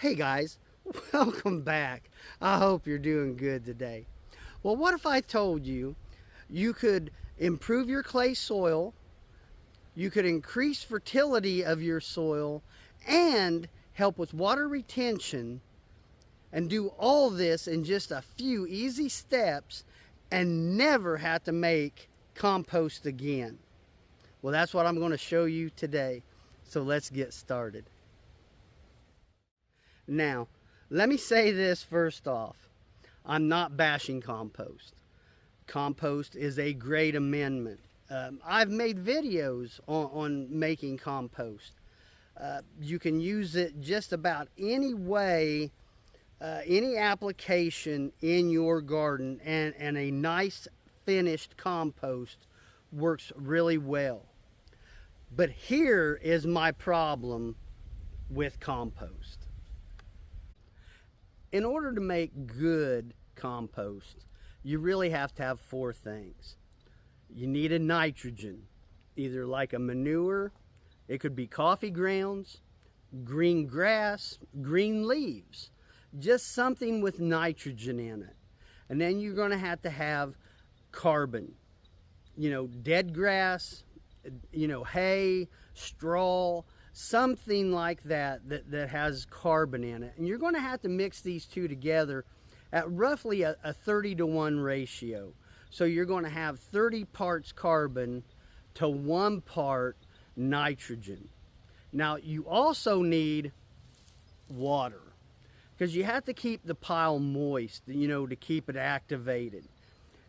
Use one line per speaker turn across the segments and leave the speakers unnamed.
Hey guys, welcome back. I hope you're doing good today. Well, what if I told you you could improve your clay soil, you could increase fertility of your soil, and help with water retention, and do all this in just a few easy steps and never have to make compost again? Well, that's what I'm going to show you today. So let's get started. Now, let me say this first off. I'm not bashing compost. Compost is a great amendment. I've made videos on making compost. You can use it just about any way, any application in your garden, and a nice finished compost works really well. But here is my problem with compost. In order to make good compost, you really have to have four things. You need a nitrogen, either like a manure, it could be coffee grounds, green grass, green leaves, just something with nitrogen in it. And then you're going to have carbon, dead grass, hay, straw, something like that has carbon in it. And you're going to have to mix these two together at roughly a 30-to-1 ratio. So you're going to have 30 parts carbon to 1 part nitrogen. Now you also need water, because you have to keep the pile moist, to keep it activated.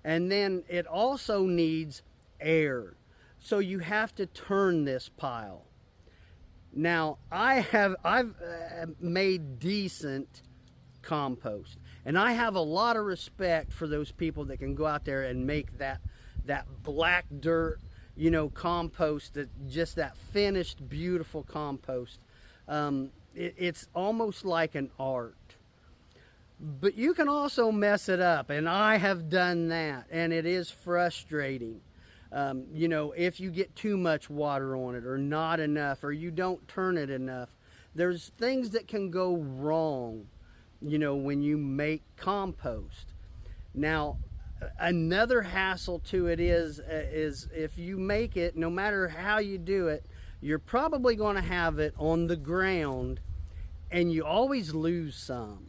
And then it also needs air. So you have to turn this pile. Now, I've made decent compost, and I have a lot of respect for those people that can go out there and make that black dirt, compost, that finished, beautiful compost. It's almost like an art. But you can also mess it up, and I have done that, and it is frustrating. If you get too much water on it or not enough, or you don't turn it enough, there's things that can go wrong, when you make compost. Now, another hassle to it is if you make it, no matter how you do it, you're probably going to have it on the ground, and you always lose some.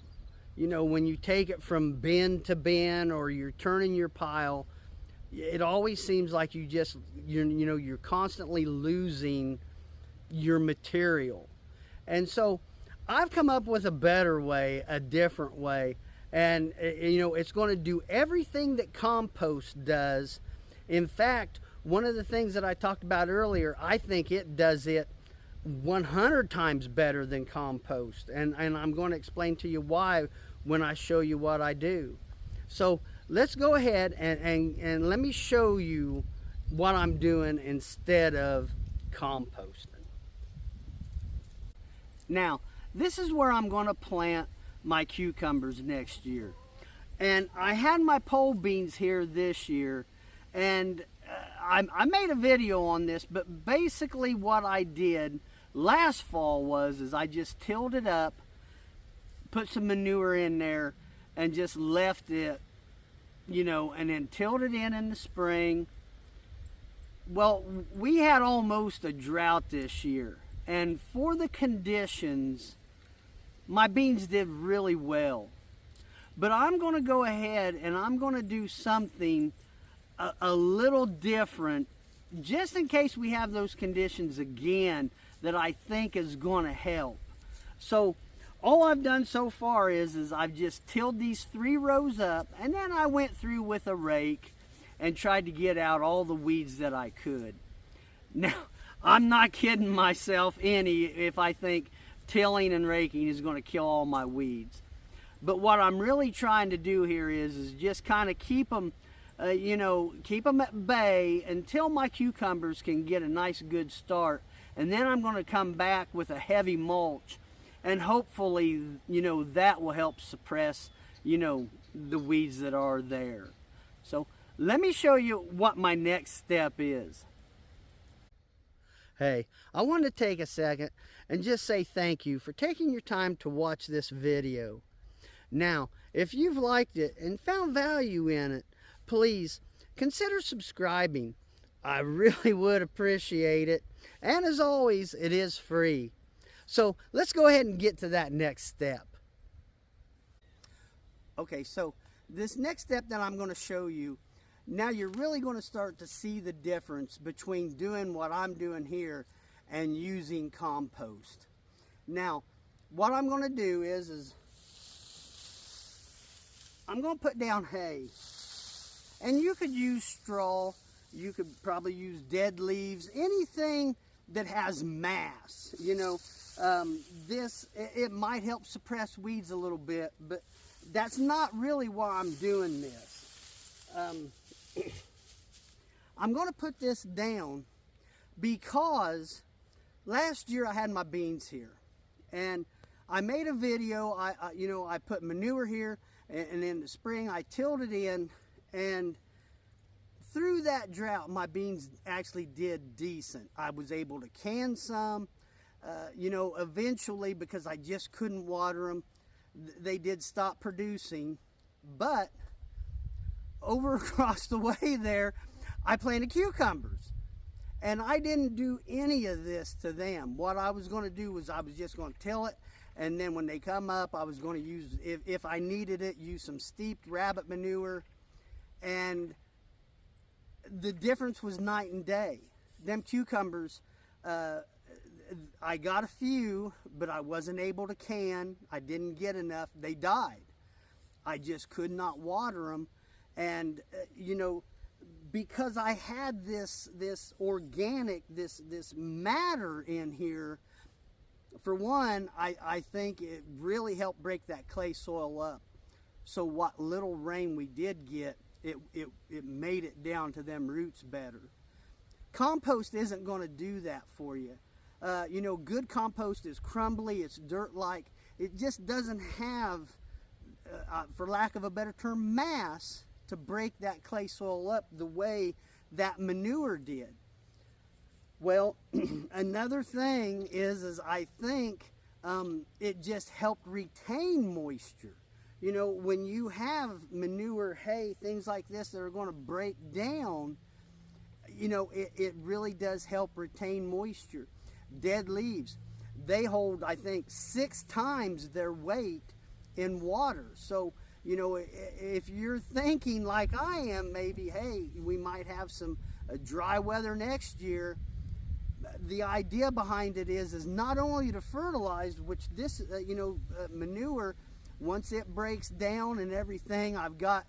When you take it from bin to bin, or you're turning your pile, it always seems like you're constantly losing your material. And so I've come up with a better way, a different way, and it's going to do everything that compost does. In fact, one of the things that I talked about earlier, I think it does it 100 times better than compost, and I'm going to explain to you why when I show you what I do. So let's go ahead and let me show you what I'm doing instead of composting. Now, this is where I'm going to plant my cucumbers next year. And I had my pole beans here this year, and I made a video on this, but basically what I did last fall was I just tilled it up, put some manure in there, and just left it, and then tilled it in the spring. Well, we had almost a drought this year, and for the conditions, my beans did really well. But I'm going to go ahead and I'm going to do something a little different, just in case we have those conditions again, that I think is going to help. So all I've done so far is I've just tilled these 3 rows up, and then I went through with a rake and tried to get out all the weeds that I could. Now, I'm not kidding myself any if I think tilling and raking is going to kill all my weeds. But what I'm really trying to do here is just kind of keep them, keep them at bay until my cucumbers can get a nice good start. And then I'm going to come back with a heavy mulch, and hopefully, that will help suppress, the weeds that are there. So let me show you what my next step is. Hey, I wanted to take a second and just say thank you for taking your time to watch this video. Now, if you've liked it and found value in it, please consider subscribing. I really would appreciate it. And as always, it is free. So let's go ahead and get to that next step. Okay, so this next step that I'm going to show you, now you're really going to start to see the difference between doing what I'm doing here and using compost. Now, what I'm going to do is I'm going to put down hay. And you could use straw, you could probably use dead leaves, anything that has mass. You know, it might help suppress weeds a little bit, but that's not really why I'm doing this. I'm going to put this down because last year I had my beans here, and I made a video. I put manure here, and in the spring I tilled it in, and through that drought my beans actually did decent. I was able to can some, eventually, because I just couldn't water them, they did stop producing. But over across the way there, I planted cucumbers, and I didn't do any of this to them. What I was going to do was I was just going to till it, and then when they come up, I was going to use, if I needed it, use some steeped rabbit manure. And the difference was night and day. Them cucumbers, I got a few, but I wasn't able to can. I didn't get enough. They died. I just could not water them. And because I had this organic, this matter in here, for one, I think it really helped break that clay soil up. So what little rain we did get, it made it down to them roots better. Compost isn't going to do that for you. Good compost is crumbly, it's dirt-like. It just doesn't have, for lack of a better term, mass to break that clay soil up the way that manure did. Well, another thing is I think it just helped retain moisture. When you have manure, hay, things like this that are going to break down, it really does help retain moisture. Dead leaves, they hold, I think, 6 times their weight in water. So, if you're thinking like I am, maybe, hey, we might have some dry weather next year, the idea behind it is not only to fertilize, which this, manure, once it breaks down and everything, I've got,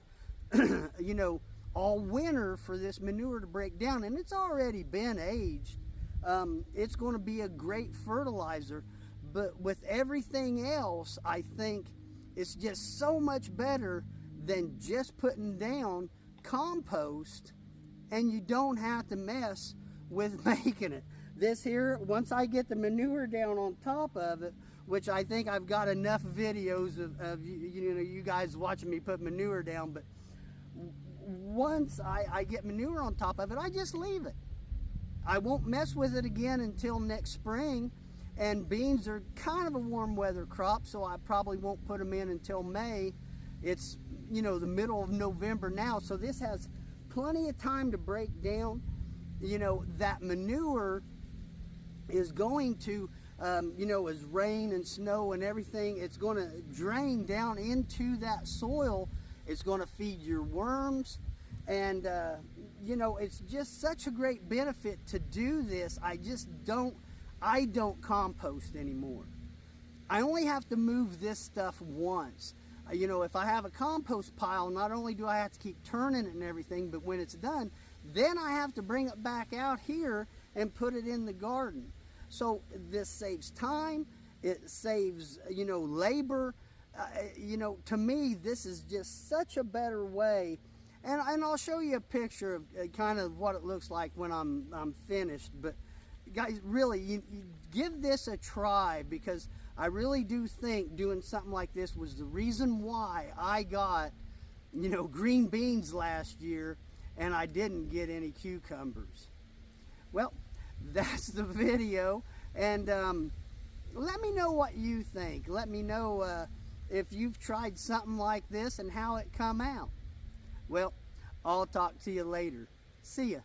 all winter for this manure to break down, and it's already been aged. It's going to be a great fertilizer, but with everything else, I think it's just so much better than just putting down compost, and you don't have to mess with making it. This here, once I get the manure down on top of it, which I think I've got enough videos of you guys watching me put manure down, but once I get manure on top of it, I just leave it. I won't mess with it again until next spring, and beans are kind of a warm weather crop, so I probably won't put them in until May. It's, the middle of November now, so this has plenty of time to break down. That manure is going to, as rain and snow and everything, it's going to drain down into that soil. It's going to feed your worms, and it's just such a great benefit to do this. I don't compost anymore. I only have to move this stuff once. If I have a compost pile, not only do I have to keep turning it and everything, but when it's done, then I have to bring it back out here and put it in the garden. So this saves time, it saves, labor. To me, this is just such a better way. And I'll show you a picture of kind of what it looks like when I'm finished. But guys, really, you give this a try, because I really do think doing something like this was the reason why I got, green beans last year and I didn't get any cucumbers. Well, that's the video. And let me know what you think. Let me know if you've tried something like this and how it come out. Well, I'll talk to you later. See ya.